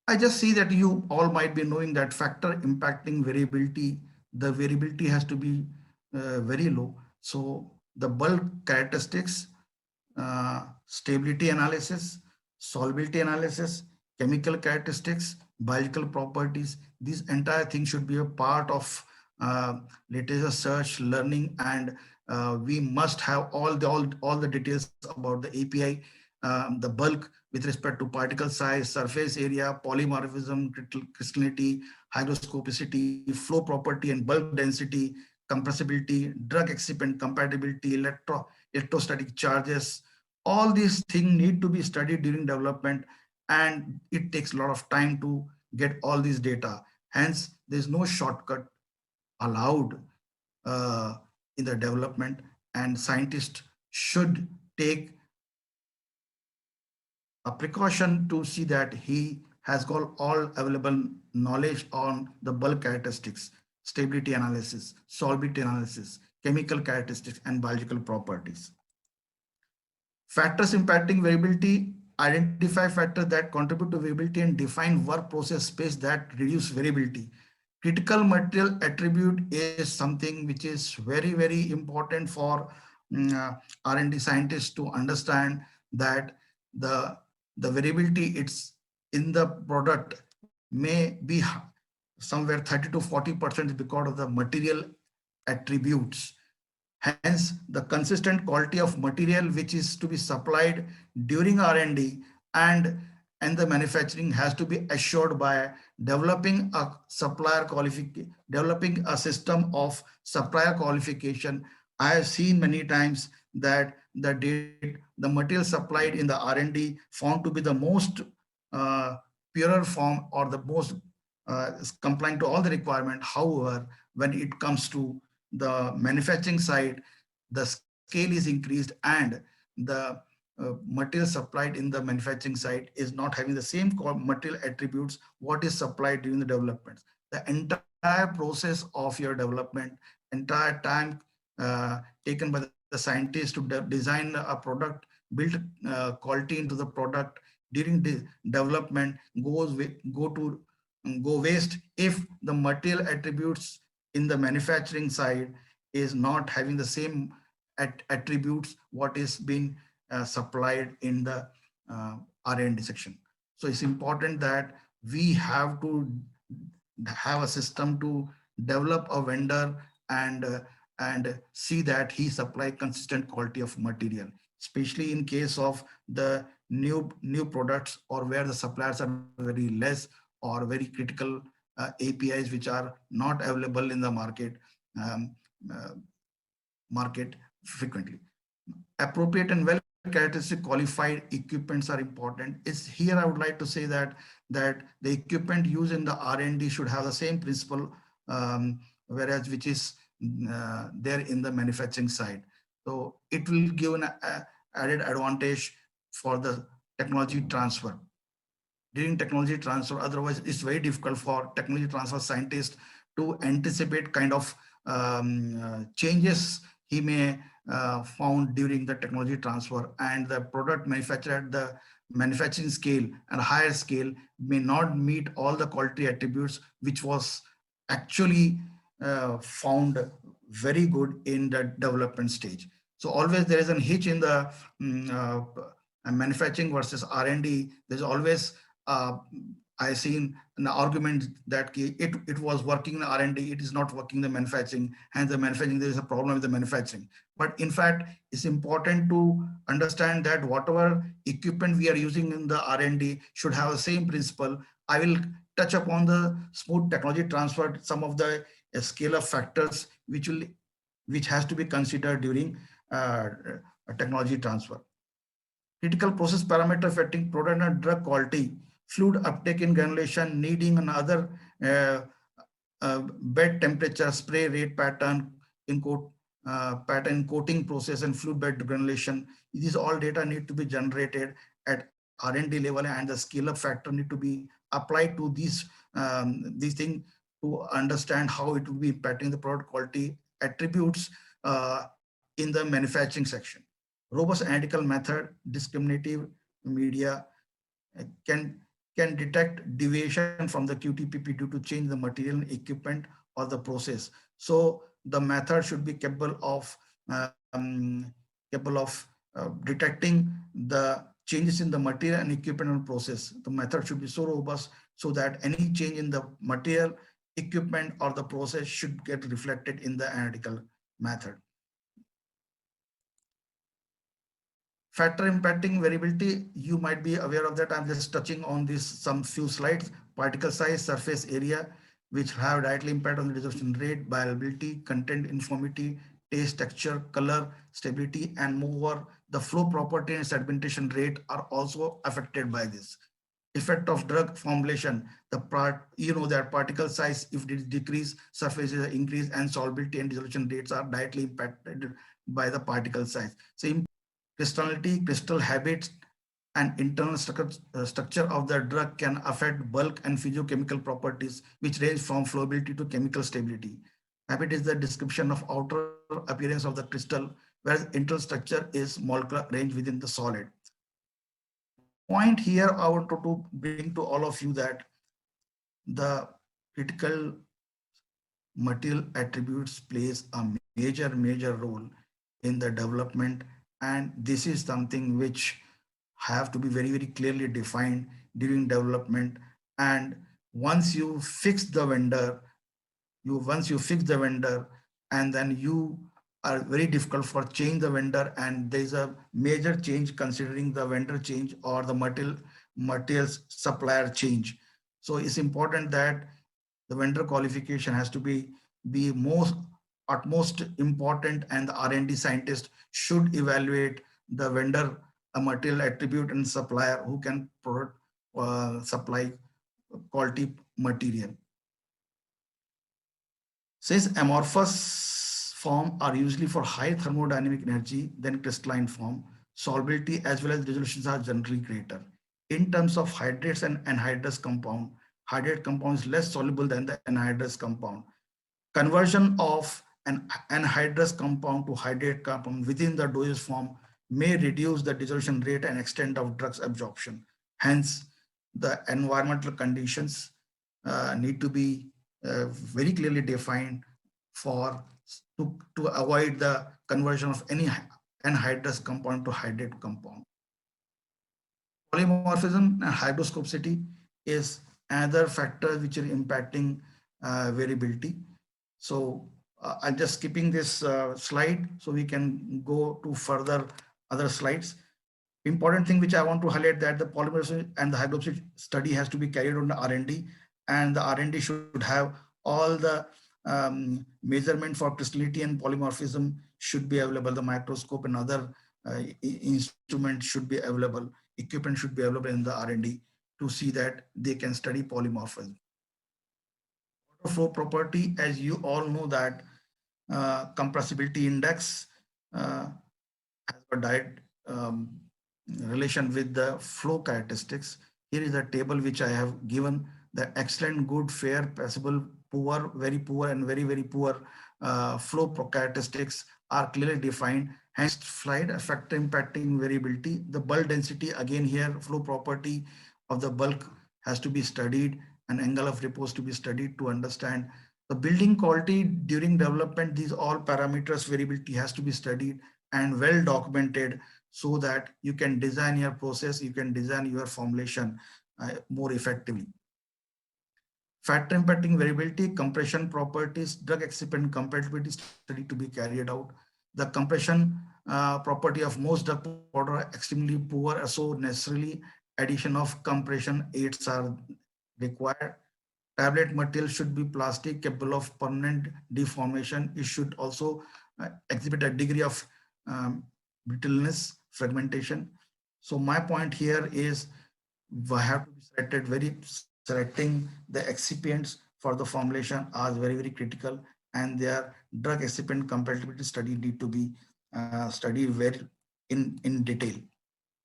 I just see that you all might be knowing that factor impacting variability, the variability has to be very low. So the bulk characteristics, stability analysis, solubility analysis, chemical characteristics, biological properties, these entire things should be a part of literature search, learning, and we must have all the details about the API, the bulk with respect to particle size, surface area, polymorphism, crystallinity, hygroscopicity, flow property, and bulk density, compressibility, drug excipient compatibility, electrostatic charges. All these things need to be studied during development, and it takes a lot of time to get all these data. Hence, there's no shortcut allowed uh, in the development, and scientists should take a precaution to see that he has got all available knowledge on the bulk characteristics, stability analysis, solubility analysis, chemical characteristics, and biological properties. Factors impacting variability: identify factors that contribute to variability and define work process space that reduce variability. Critical material attribute is something which is very, very important for R&D scientists to understand that the, the variability it's in the product may be somewhere 30 to 40% because of the material attributes. Hence, the consistent quality of material which is to be supplied during R&D and and the manufacturing has to be assured by developing a supplier qualification, developing a system of supplier qualification. I have seen many times that the material supplied in the R&D found to be the most uh, purer form or the most compliant to all the requirement. However, when it comes to the manufacturing side, the scale is increased and the material supplied in the manufacturing side is not having the same material attributes what is supplied during the development. The entire process of your development, entire time taken by the scientists to design a product, build quality into the product during the development go waste if the material attributes in the manufacturing side is not having the same attributes what is being supplied in the R&D section. So it's important that we have to have a system to develop a vendor and see that he supply consistent quality of material, especially in case of the new products or where the suppliers are very less or very critical APIs which are not available in the um, uh, market frequently. Appropriate and well characteristic qualified equipments are important. Is here I would like to say that the equipment used in the R&D should have the same principle, whereas which is there in the manufacturing side. So it will give an added advantage for the technology transfer during technology transfer. Otherwise, it's very difficult for technology transfer scientists to anticipate kind of changes he may found during the technology transfer, and the product manufactured at the manufacturing scale and higher scale may not meet all the quality attributes which was actually found very good in the development stage. So always there is a hitch in the manufacturing versus R&D. There's always uh, I seen an argument that it was working in R&D, it is not working in the manufacturing, hence the manufacturing, there is a problem with the manufacturing. But in fact, it's important to understand that whatever equipment we are using in the R&D should have the same principle. I will touch upon the smooth technology transfer, some of the scale of factors which has to be considered during technology transfer. Critical process parameter affecting product and drug quality, fluid uptake in granulation, needing another uh, bed temperature, spray rate pattern, in coat, pattern coating process and fluid bed granulation. These all data need to be generated at R&D level, and the scale up factor need to be applied to these things to understand how it will be impacting the product quality attributes in the manufacturing section. Robust analytical method, discriminative media can can detect deviation from the QTPP due to change the material, equipment, or the process. So the method should be um, capable of detecting the changes in the material and equipment and process. The method should be so robust so that any change in the material, equipment, or the process should get reflected in the analytical method. Factor impacting variability, you might be aware of that. I'm just touching on this some few slides. Particle size, surface area, which have directly impact on the dissolution rate, viability, content uniformity, taste, texture, color, stability, and moreover, the flow property and sedimentation rate are also affected by this. Effect of drug formulation, the part, you know that particle size, if it decrease, surface area increase, and solubility and dissolution rates are directly impacted by the particle size. So crystallinity, crystal habits, and internal structure of the drug can affect bulk and physiochemical properties, which range from flowability to chemical stability. Habit is the description of outer appearance of the crystal, whereas internal structure is molecular range within the solid. Point here I want to bring to all of you that the critical material attributes plays a major role in the development, and this is something which have to be very clearly defined during development. And once you fix the vendor, once you fix the vendor, and then you are very difficult for change the vendor, and there is a major change considering the vendor change or the materials supplier change. So it's important that the vendor qualification has to be most utmost important, and the R&D scientist should evaluate the vendor, a material attribute, and supplier who can supply quality material. Since amorphous form are usually for high thermodynamic energy than crystalline form, solubility as well as resolutions are generally greater. In terms of hydrates and anhydrous compound, hydrate compound is less soluble than the anhydrous compound. Conversion of an anhydrous compound to hydrate compound within the dosage form may reduce the dissolution rate and extent of drugs absorption. Hence, the environmental conditions need to be very clearly defined for to avoid the conversion of any anhydrous compound to hydrate compound. Polymorphism and hygroscopicity is another factor which is impacting variability. So I'm just skipping this slide so we can go to further other slides. Important thing which I want to highlight that the polymorphism and the hydrophysics study has to be carried on the R&D, and the R&D should have all the measurement for crystallinity and polymorphism should be available. The microscope and other instruments should be available. Equipment should be available in the R&D to see that they can study polymorphism. Flow property, as you all know that compressibility index has a direct relation with the flow characteristics. Here is a table which I have given. The excellent, good, fair, passable, poor, very poor, and very poor flow characteristics are clearly defined. Hence, slide factor impacting variability. The bulk density, again here, flow property of the bulk has to be studied, and angle of repose to be studied to understand the building quality during development. These all parameters variability has to be studied and well documented so that you can design your process, you can design your formulation more effectively. Factor impacting variability, compression properties, drug excipient compatibility study to be carried out. The compression property of most drug powder are extremely poor, so necessarily addition of compression aids are required. Tablet material should be plastic, capable of permanent deformation. It should also exhibit a degree of brittleness, fragmentation. So my point here is we have to be selecting the excipients for the formulation are very critical, and their drug excipient compatibility study need to be studied very in detail.